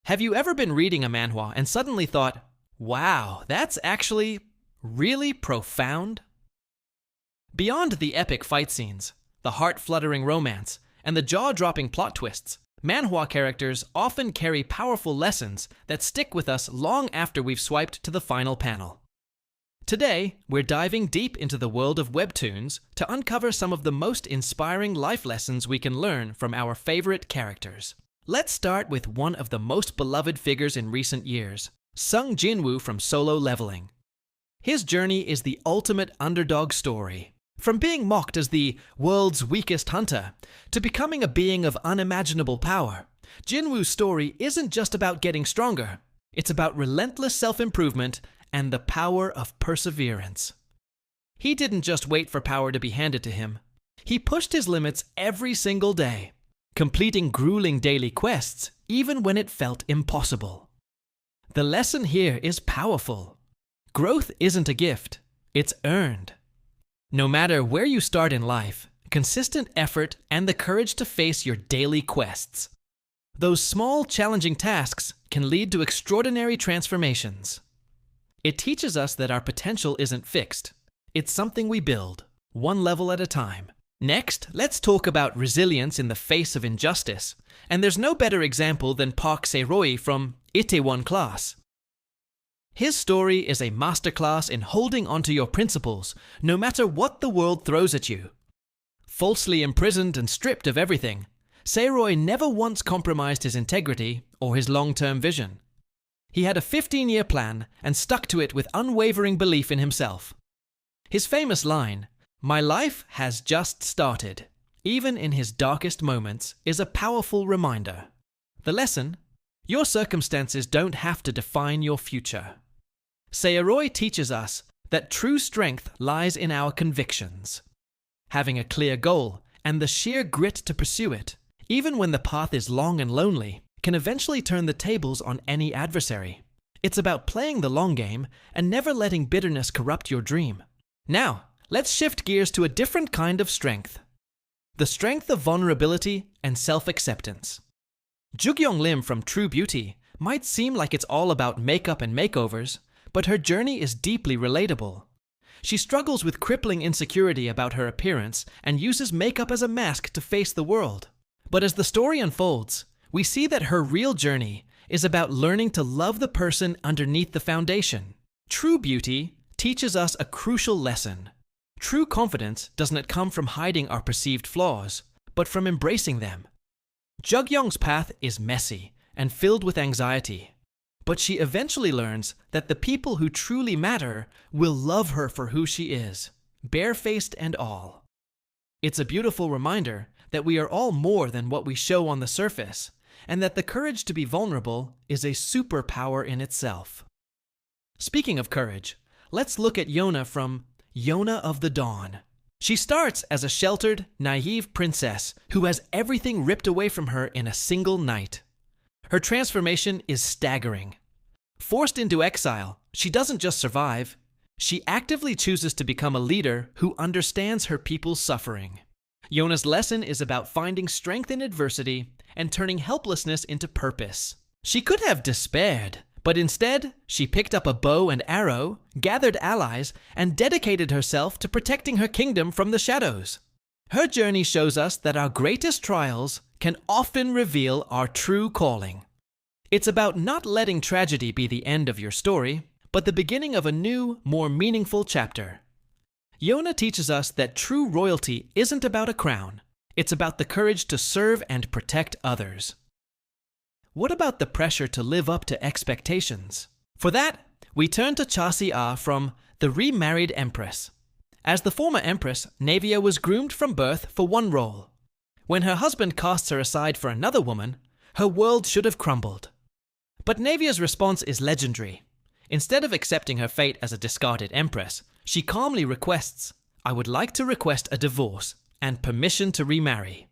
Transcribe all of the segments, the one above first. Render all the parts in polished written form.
Have you ever been reading a manhwa and suddenly thought, wow, that's actually really profound? Beyond the epic fight scenes, the heart-fluttering romance, and the jaw-dropping plot twists, manhwa characters often carry powerful lessons that stick with us long after we've swiped to the final panel. Today, we're diving deep into the world of webtoons to uncover some of the most inspiring life lessons we can learn from our favorite characters. Let's start with one of the most beloved figures in recent years, Sung Jinwoo from Solo Leveling. His journey is the ultimate underdog story. From being mocked as the world's weakest hunter to becoming a being of unimaginable power, Jinwoo's story isn't just about getting stronger. It's about relentless self-improvement and the power of perseverance. He didn't just wait for power to be handed to him. He pushed his limits every single day, completing grueling daily quests even when it felt impossible. The lesson here is powerful. Growth isn't a gift, it's earned. No matter where you start in life, consistent effort and the courage to face your daily quests. Those small, challenging tasks can lead to extraordinary transformations. It teaches us that our potential isn't fixed. It's something we build, one level at a time. Next, let's talk about resilience in the face of injustice. And there's no better example than Park Se-roi from Itaewon Class. His story is a masterclass in holding onto your principles, no matter what the world throws at you. Falsely imprisoned and stripped of everything, Se-roi never once compromised his integrity or his long-term vision. He had a 15-year plan and stuck to it with unwavering belief in himself. His famous line, "My life has just started," even in his darkest moments, is a powerful reminder. The lesson? Your circumstances don't have to define your future. Se-roi teaches us that true strength lies in our convictions. Having a clear goal and the sheer grit to pursue it, even when the path is long and lonely, can eventually turn the tables on any adversary. It's about playing the long game and never letting bitterness corrupt your dream. Now, let's shift gears to a different kind of strength. The strength of vulnerability and self-acceptance. Jugyeong Lim from True Beauty might seem like it's all about makeup and makeovers, but her journey is deeply relatable. She struggles with crippling insecurity about her appearance and uses makeup as a mask to face the world. But as the story unfolds, we see that her real journey is about learning to love the person underneath the foundation. True beauty teaches us a crucial lesson. True confidence doesn't come from hiding our perceived flaws, but from embracing them. Jugyeong's path is messy and filled with anxiety, but she eventually learns that the people who truly matter will love her for who she is, barefaced and all. It's a beautiful reminder that we are all more than what we show on the surface, and that the courage to be vulnerable is a superpower in itself. Speaking of courage, let's look at Yona from Yona of the Dawn. She starts as a sheltered, naive princess who has everything ripped away from her in a single night. Her transformation is staggering. Forced into exile, she doesn't just survive, she actively chooses to become a leader who understands her people's suffering. Yona's lesson is about finding strength in adversity and turning helplessness into purpose. She could have despaired, but instead, she picked up a bow and arrow, gathered allies, and dedicated herself to protecting her kingdom from the shadows. Her journey shows us that our greatest trials can often reveal our true calling. It's about not letting tragedy be the end of your story, but the beginning of a new, more meaningful chapter. Yona teaches us that true royalty isn't about a crown. It's about the courage to serve and protect others. What about the pressure to live up to expectations? For that, we turn to Cha Si-ah from The Remarried Empress. As the former empress, Navia was groomed from birth for one role. When her husband casts her aside for another woman, her world should have crumbled. But Navia's response is legendary. Instead of accepting her fate as a discarded empress, she calmly requests, "I would like to request a divorce and permission to remarry."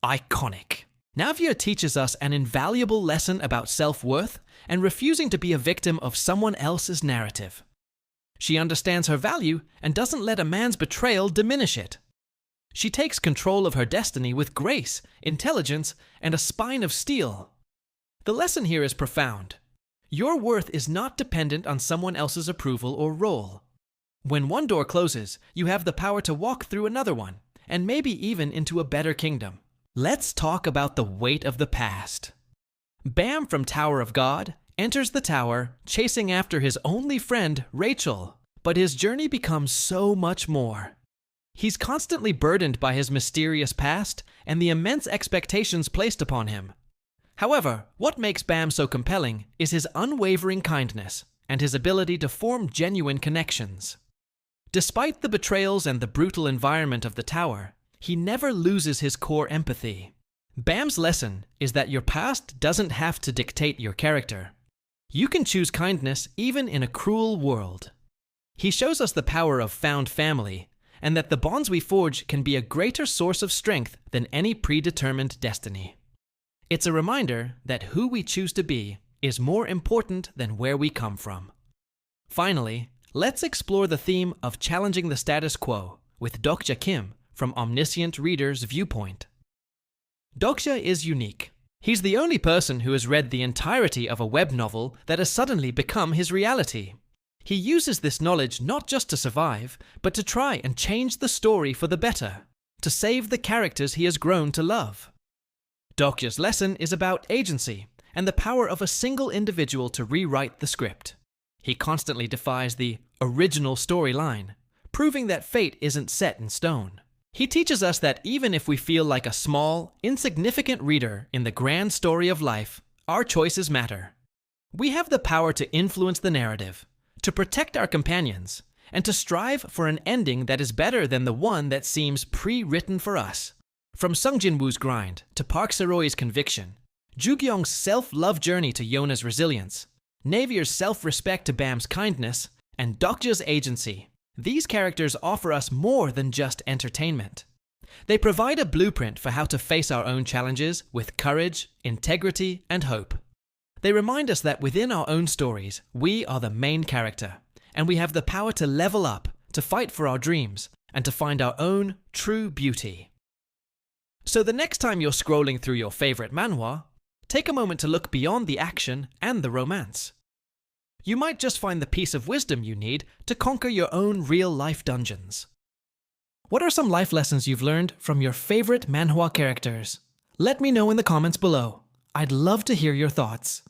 Iconic. Navia teaches us an invaluable lesson about self-worth and refusing to be a victim of someone else's narrative. She understands her value and doesn't let a man's betrayal diminish it. She takes control of her destiny with grace, intelligence, and a spine of steel. The lesson here is profound. Your worth is not dependent on someone else's approval or role. When one door closes, you have the power to walk through another one, and maybe even into a better kingdom. Let's talk about the weight of the past. Bam from Tower of God enters the tower, chasing after his only friend, Rachel, but his journey becomes so much more. He's constantly burdened by his mysterious past and the immense expectations placed upon him. However, what makes Bam so compelling is his unwavering kindness and his ability to form genuine connections. Despite the betrayals and the brutal environment of the tower, he never loses his core empathy. Bam's lesson is that your past doesn't have to dictate your character. You can choose kindness even in a cruel world. He shows us the power of found family, and that the bonds we forge can be a greater source of strength than any predetermined destiny. It's a reminder that who we choose to be is more important than where we come from. Finally, let's explore the theme of challenging the status quo with Dokja Kim from Omniscient Reader's viewpoint. Dokja is unique. He's the only person who has read the entirety of a web novel that has suddenly become his reality. He uses this knowledge not just to survive, but to try and change the story for the better, to save the characters he has grown to love. Dokja's lesson is about agency and the power of a single individual to rewrite the script. He constantly defies the original storyline, proving that fate isn't set in stone. He teaches us that even if we feel like a small, insignificant reader in the grand story of life, our choices matter. We have the power to influence the narrative, to protect our companions, and to strive for an ending that is better than the one that seems pre-written for us. From Sung Jin-woo's grind to Park Seo-roi's conviction, Ju-gyung's self-love journey to Yona's resilience, Navier's self-respect to Bam's kindness, and Dokja's agency, these characters offer us more than just entertainment. They provide a blueprint for how to face our own challenges with courage, integrity, and hope. They remind us that within our own stories, we are the main character, and we have the power to level up, to fight for our dreams, and to find our own true beauty. So the next time you're scrolling through your favorite manhwa, take a moment to look beyond the action and the romance. You might just find the piece of wisdom you need to conquer your own real-life dungeons. What are some life lessons you've learned from your favorite manhwa characters? Let me know in the comments below. I'd love to hear your thoughts.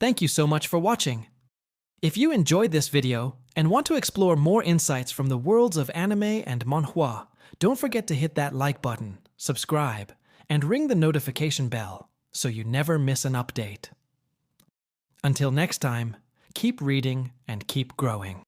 Thank you so much for watching. If you enjoyed this video and want to explore more insights from the worlds of anime and manhwa, don't forget to hit that like button, subscribe, and ring the notification bell so you never miss an update. Until next time, keep reading and keep growing.